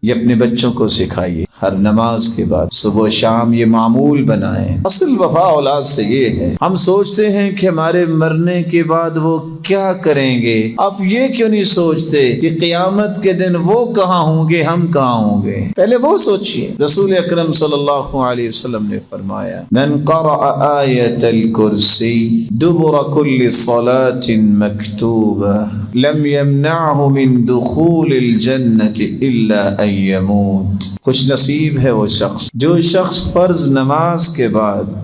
یہ اپنے بچوں کو سکھائیے، ہر نماز کے بعد صبح و شام یہ معمول بنائیں۔ اصل وفا اولاد سے یہ ہے، ہم سوچتے ہیں کہ ہمارے مرنے کے بعد وہ کیا کریں گے، آپ یہ کیوں نہیں سوچتے کہ قیامت کے دن وہ کہاں ہوں گے، ہم کہاں ہوں گے؟ پہلے وہ سوچئے۔ رسول اکرم صلی اللہ علیہ وسلم نے فرمایا، من قرأ آیت الکرسی دبر کل صلاة مکتوبہ لم يمنعه من دخول الجنة الا ان يموت۔ خوش نصیب ہے وہ شخص جو شخص فرض نماز کے بعد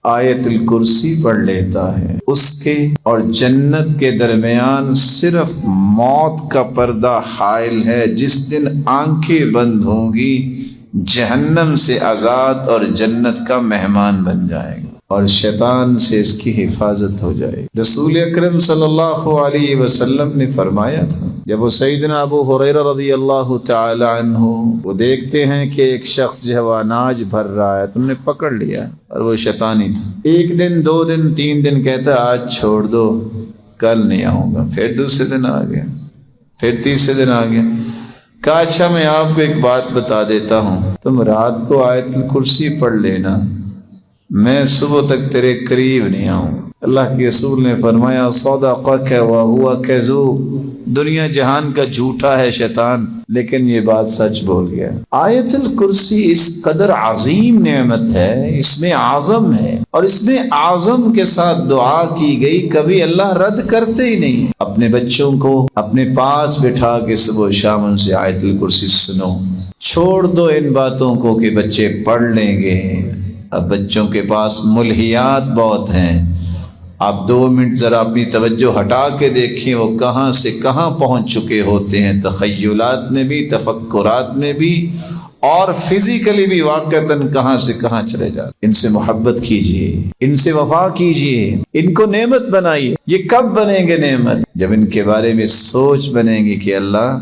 آیت الکرسی پڑھ لیتا ہے، اس کے اور جنت کے درمیان صرف موت کا پردہ حائل ہے۔ جس دن آنکھیں بند ہوں گی جہنم سے آزاد اور جنت کا مہمان بن جائے گا، اور شیطان سے اس کی حفاظت ہو جائے گی۔ رسول اکرم صلی اللہ علیہ وسلم نے فرمایا تھا، جب وہ سیدنا ابو ہریرہ رضی اللہ تعالی عنہ وہ دیکھتے ہیں کہ ایک شخص جو ہے وہ اناج بھر رہا ہے، تم نے پکڑ لیا، اور وہ شیطانی تھا۔ ایک دن، 2 دن، 3 دن کہتا ہے آج چھوڑ دو، کل نہیں آؤں گا۔ پھر دوسرے دن آ گیا، پھر تیسرے دن آ گیا۔ کہا اچھا میں آپ کو ایک بات بتا دیتا ہوں، تم رات کو آیت الکرسی پڑھ لینا، میں صبح تک تیرے قریب نہیں آؤں۔ اللہ کے رسول نے فرمایا صدقک وہو کذوب، دنیا جہان کا جھوٹا ہے شیطان، لیکن یہ بات سچ بول گیا۔ آیت الکرسی اس قدر عظیم نعمت ہے، اس میں اعظم ہے، اور اس میں اعظم کے ساتھ دعا کی گئی، کبھی اللہ رد کرتے ہی نہیں۔ اپنے بچوں کو اپنے پاس بٹھا کے صبح و شام ان سے آیت الکرسی سنو، چھوڑ دو ان باتوں کو کہ بچے پڑھ لیں گے۔ اب بچوں کے پاس ملہیات بہت ہیں، آپ 2 منٹ ذرا اپنی توجہ ہٹا کے دیکھیں وہ کہاں سے کہاں پہنچ چکے ہوتے ہیں، تخیلات میں بھی، تفکرات میں بھی، اور فزیکلی بھی واقعتاً کہاں سے کہاں چلے جاتے۔ ان سے محبت کیجئے، ان سے وفا کیجئے، ان کو نعمت بنائیے۔ یہ کب بنیں گے نعمت؟ جب ان کے بارے میں سوچ بنیں گی کہ اللہ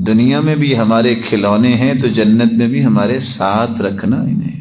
دنیا میں بھی ہمارے کھلونے ہیں تو جنت میں بھی ہمارے ساتھ رکھنا انہیں۔